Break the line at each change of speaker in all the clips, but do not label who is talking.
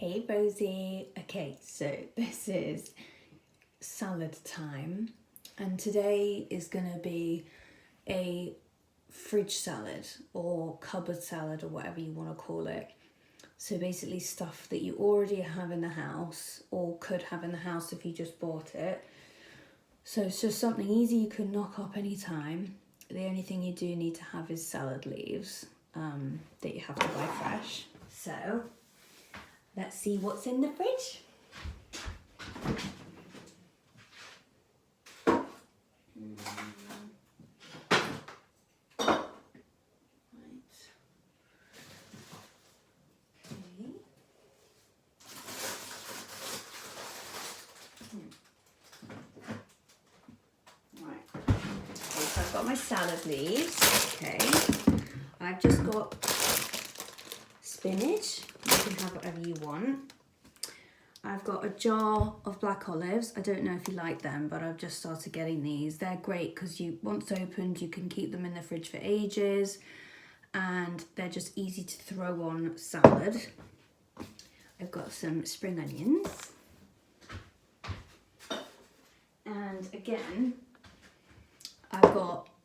Hey Rosie. Okay, so this is salad time, and today is gonna be a fridge salad or cupboard salad or whatever you want to call it. So basically stuff that you already have in the house or could have in the house if you just bought it. So it's just something easy you can knock up anytime. The only thing you do need to have is salad leaves that you have to buy fresh. So let's see what's in the fridge. So I've got my salad leaves. Okay, I've just got spinach. You can have whatever you want. I've got a jar of black olives. I don't know if you like them, but I've just started getting these. They're great because once opened, you can keep them in the fridge for ages, and they're just easy to throw on salad. I've got some spring onions, and again,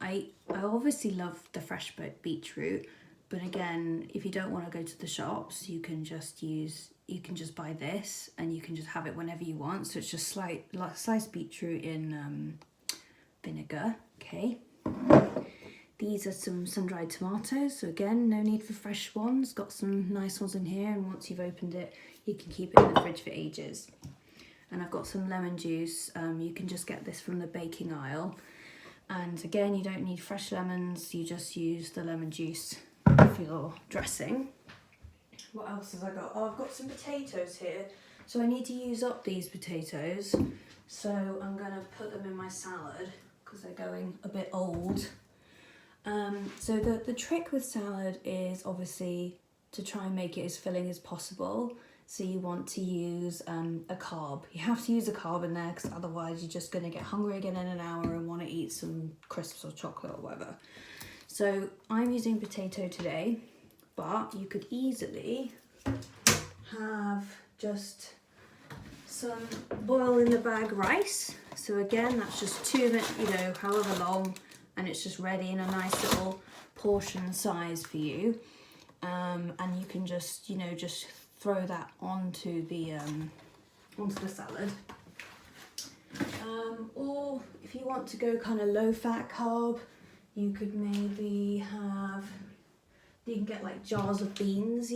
I obviously love the fresh beetroot, but again, if you don't want to go to the shops, you can just buy this and you can just have it whenever you want. So it's just sliced beetroot in vinegar. Okay. These are some sun-dried tomatoes. So again, no need for fresh ones. Got some nice ones in here, and once you've opened it, you can keep it in the fridge for ages. And I've got some lemon juice. You can just get this from the baking aisle. And again, you don't need fresh lemons. You just use the lemon juice for your dressing. What else have I got? Oh, I've got some potatoes here. So I need to use up these potatoes. So I'm gonna put them in my salad because they're going a bit old. So the trick with salad is obviously to try and make it as filling as possible. So you want to use a carb. You have to use a carb in there because otherwise you're just gonna get hungry again in an hour and want to eat some crisps or chocolate or whatever. So I'm using potato today, but you could easily have just some boil in the bag rice. So again, that's just 2 minutes, however long, and it's just ready in a nice little portion size for you. And you can just throw that onto the salad. Or if you want to go kind of low fat carb, you could maybe you can get like jars of beans,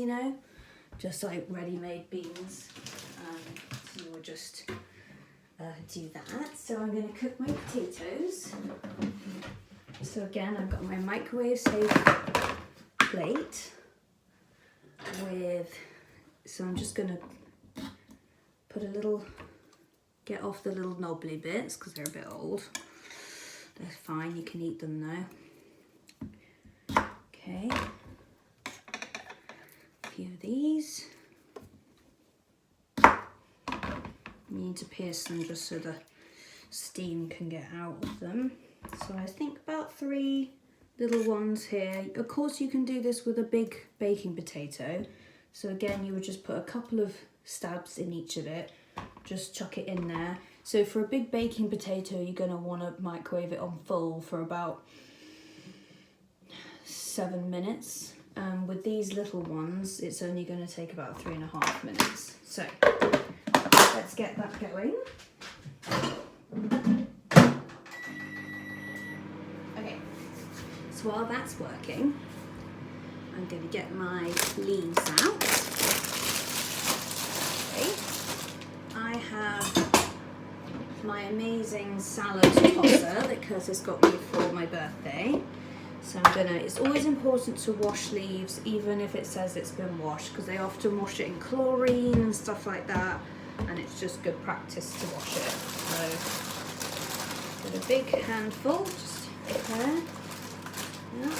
just like ready-made beans. So you'll just do that. So I'm going to cook my potatoes. So again, I've got my microwave safe plate so I'm just going to get off the little knobbly bits because they're a bit old. They're fine, you can eat them now. Okay. A few of these. You need to pierce them just so the steam can get out of them. So I think about 3 little ones here. Of course, you can do this with a big baking potato. So again, you would just put a couple of stabs in each of it. Just chuck it in there. So for a big baking potato, you're going to want to microwave it on full for about 7 minutes. With these little ones, it's only going to take about 3.5 minutes. So let's get that going. Okay, so while that's working, I'm going to get my leaves out. Okay, I have my amazing salad tosser that Curtis got me for my birthday. So it's always important to wash leaves, even if it says it's been washed, because they often wash it in chlorine and stuff like that, and it's just good practice to wash it. So get a big handful, just there. Yeah.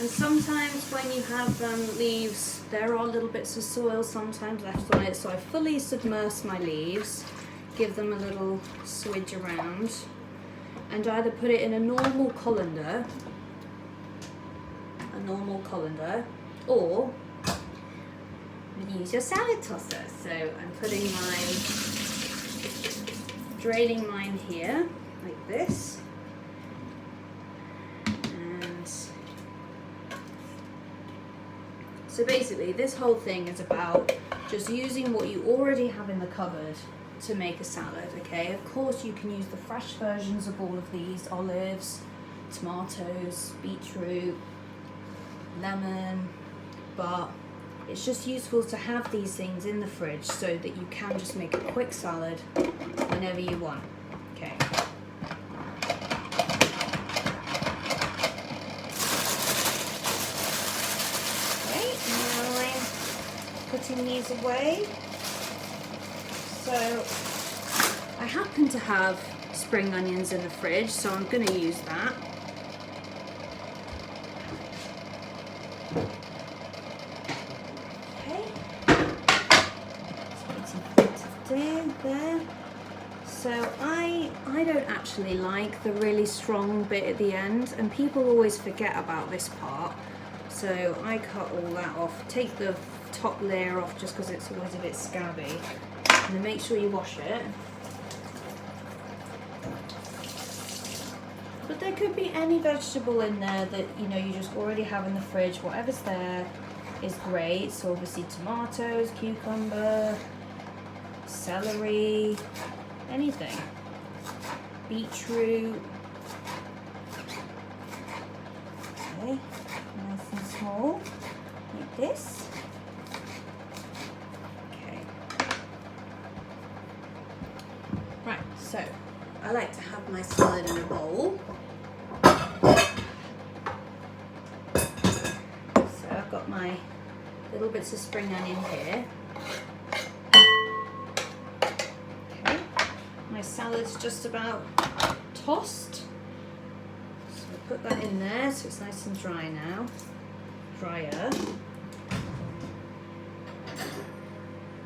And sometimes when you have leaves, there are little bits of soil sometimes left on it, so I fully submerse my leaves, give them a little swidge around, and either put it in a normal colander, or use your salad tosser. So I'm draining mine here like this, and so basically this whole thing is about just using what you already have in the cupboard to make a salad. Okay, of course you can use the fresh versions of all of these: olives, tomatoes, beetroot, lemon, but it's just useful to have these things in the fridge so that you can just make a quick salad whenever you want. Okay. Okay, now I'm putting these away. So I happen to have spring onions in the fridge, so I'm going to use that. There. So I don't actually like the really strong bit at the end, and people always forget about this part, so I cut all that off. Take the top layer off just because it's always a bit scabby, and then make sure you wash it. But there could be any vegetable in there that you just already have in the fridge. Whatever's there is great. So obviously tomatoes, cucumber, celery, anything, beetroot. Okay, nice and small, like this. Okay. Right, so I like to have my salad in a bowl. So I've got my little bits of spring onion here. My salad's just about tossed, so I put that in there so it's nice and dry now, drier.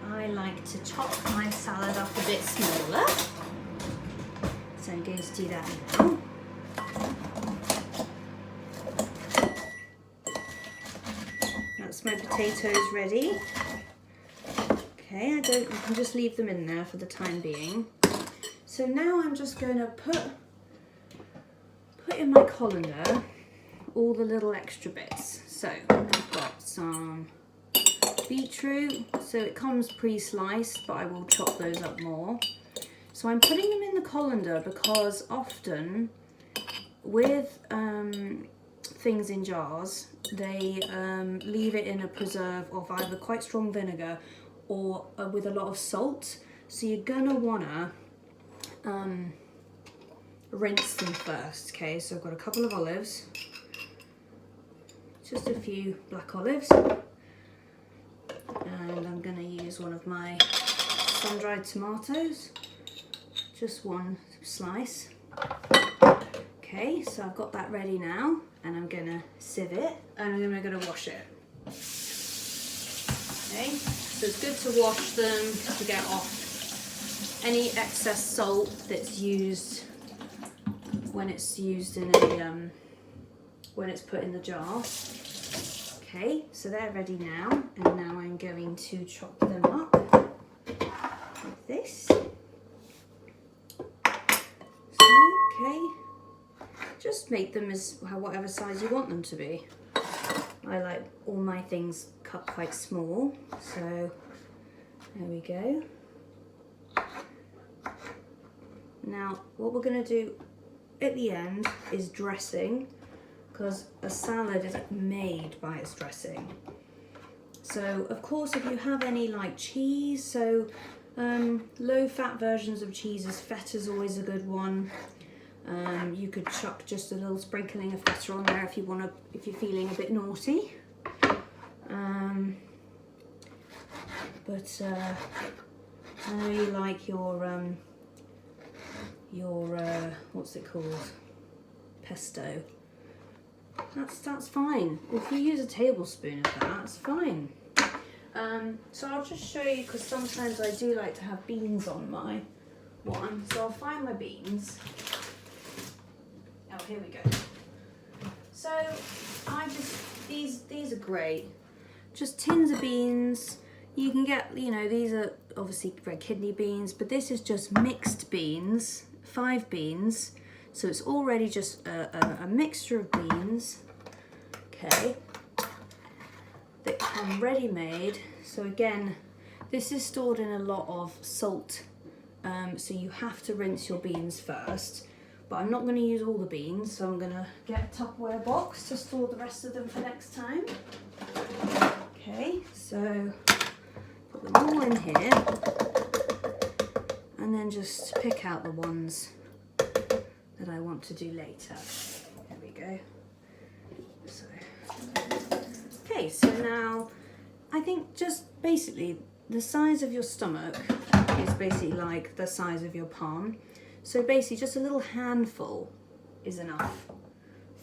I like to chop my salad up a bit smaller, so I'm going to do that now. That's my potatoes ready. Okay, I can just leave them in there for the time being. So now I'm just going to put in my colander all the little extra bits. So I've got some beetroot, so it comes pre-sliced, but I will chop those up more. So I'm putting them in the colander because often with things in jars, they leave it in a preserve of either quite strong vinegar or with a lot of salt. So you're gonna wanna rinse them first. Okay, so I've got a couple of olives, just a few black olives, and I'm going to use one of my sun-dried tomatoes, just one slice. Okay, so I've got that ready now, and I'm going to sieve it, and I'm going to wash it. Okay, so it's good to wash them to get off any excess salt that's used when it's used in a when it's put in the jar. Okay, so they're ready now, and now I'm going to chop them up like this. So, okay, just make them as whatever size you want them to be. I like all my things cut quite small, so there we go. Now, what we're going to do at the end is dressing, because a salad is made by its dressing. So, of course, if you have any like cheese, so low-fat versions of cheeses, feta's always a good one. You could chuck just a little sprinkling of feta on there if you're feeling a bit naughty. But I know you like your what's it called, pesto. That's fine. If you use a tablespoon of that, that's fine. So I'll just show you, because sometimes I do like to have beans on my one. So I'll find my beans. Oh, here we go. So these are great. Just tins of beans. You can get, you know, these are obviously red kidney beans, but this is just mixed beans, 5 beans. So it's already just a mixture of beans, okay, that come ready-made. So again, this is stored in a lot of salt, so you have to rinse your beans first. But I'm not going to use all the beans, so I'm going to get a Tupperware box to store the rest of them for next time. Okay, so put them all in here, and then just pick out the ones that I want to do later. There we go. So, okay, so now I think just basically the size of your stomach is basically like the size of your palm. So basically just a little handful is enough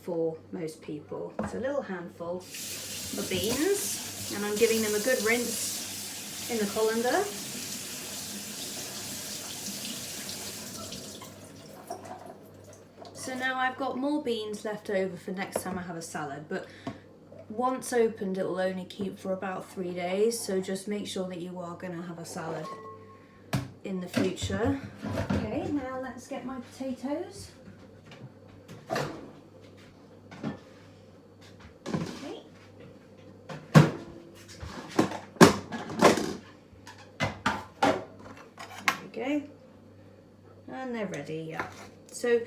for most people. So a little handful of beans, and I'm giving them a good rinse in the colander. So now I've got more beans left over for next time I have a salad, but once opened it will only keep for about 3 days, so just make sure that you are going to have a salad in the future. Okay, now let's get my potatoes. Okay. There we go. And they're ready, yeah. So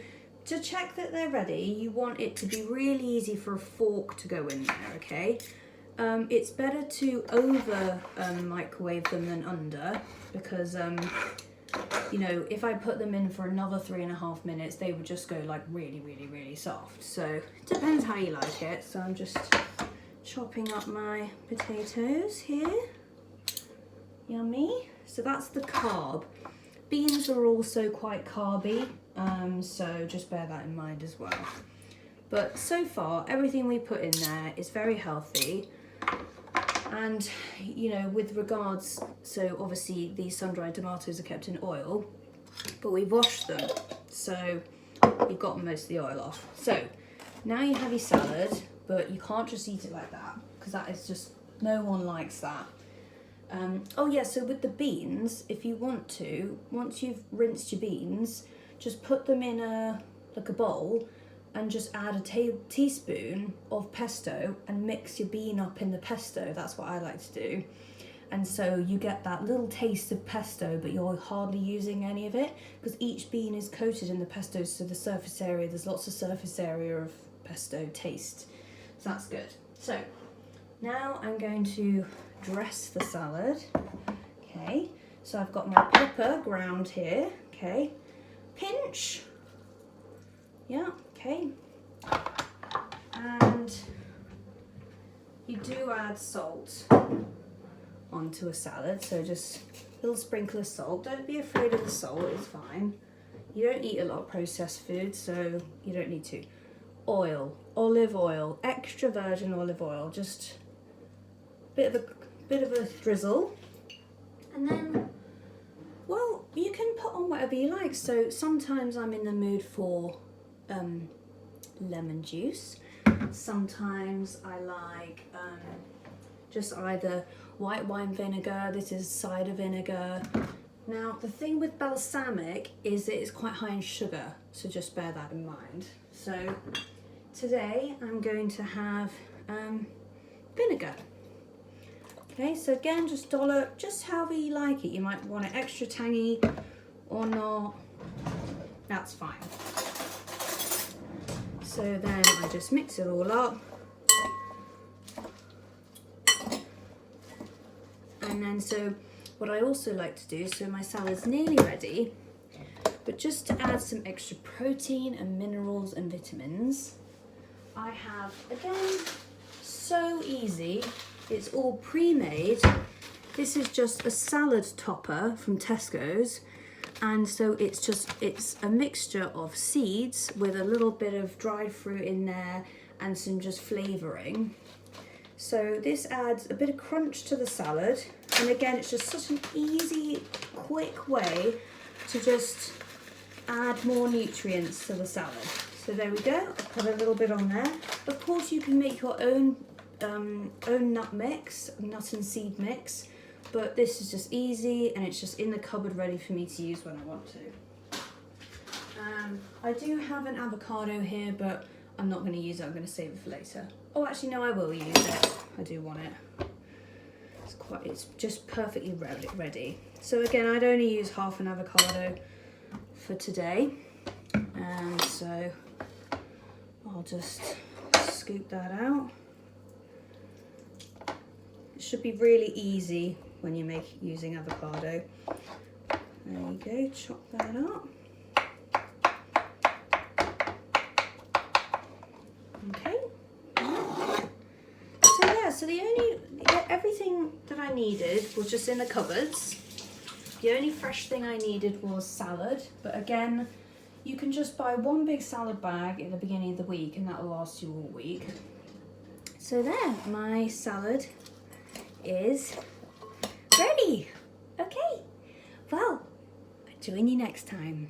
to check that they're ready, you want it to be really easy for a fork to go in there, okay? It's better to over microwave them than under, because you know, if I put them in for another 3.5 minutes, they would just go like really, really, really soft. So it depends how you like it. So I'm just chopping up my potatoes here. Yummy. So that's the carb. Beans are also quite carby, so just bear that in mind as well. But so far, everything we put in there is very healthy. And, you know, with regards, so obviously these sun-dried tomatoes are kept in oil, but we've washed them, so you've gotten most of the oil off. So now you have your salad, but you can't just eat it like that, because that is just, no one likes that. Oh yeah, so with the beans, if you want to, once you've rinsed your beans, just put them in a bowl and just add a teaspoon of pesto and mix your bean up in the pesto. That's what I like to do. And so you get that little taste of pesto, but you're hardly using any of it, because each bean is coated in the pesto, so the surface area, there's lots of surface area of pesto taste. So that's good. So now I'm going to dress the salad. Okay, so I've got my pepper ground here. Okay, pinch. Yeah, okay. And you do add salt onto a salad, so just a little sprinkle of salt. Don't be afraid of the salt, it's fine. You don't eat a lot of processed food, so you don't need to. Oil, olive oil, extra virgin olive oil, just a bit of a drizzle. And then, well, you can put on whatever you like. So sometimes I'm in the mood for lemon juice. Sometimes I like just either white wine vinegar. This is cider vinegar. Now the thing with balsamic is that it's quite high in sugar, so just bear that in mind. So today I'm going to have vinegar. Okay, so again, just dollop, just however you like it. You might want it extra tangy or not, that's fine. So then I just mix it all up. And then so what I also like to do, so my salad's nearly ready, but just to add some extra protein and minerals and vitamins, I have, again, so easy. It's all pre-made. This is just a salad topper from Tesco's, and so it's a mixture of seeds with a little bit of dried fruit in there and some just flavouring. So this adds a bit of crunch to the salad, and again, it's just such an easy, quick way to just add more nutrients to the salad. So there we go, I'll put a little bit on there. Of course you can make your own nut mix, nut and seed mix, but this is just easy and it's just in the cupboard ready for me to use when I want to. I do have an avocado here, but I'm not going to use it, I'm going to save it for later. Oh, actually no, I will use it. I do want it. It's just perfectly ready. So again, I'd only use half an avocado for today. And so I'll just scoop that out. It should be really easy when you're using avocado. There you go, chop that up. Okay. So yeah, so everything that I needed was just in the cupboards. The only fresh thing I needed was salad, but again, you can just buy one big salad bag at the beginning of the week and that will last you all week. So there, my salad is ready. Okay, well, I'll join you next time.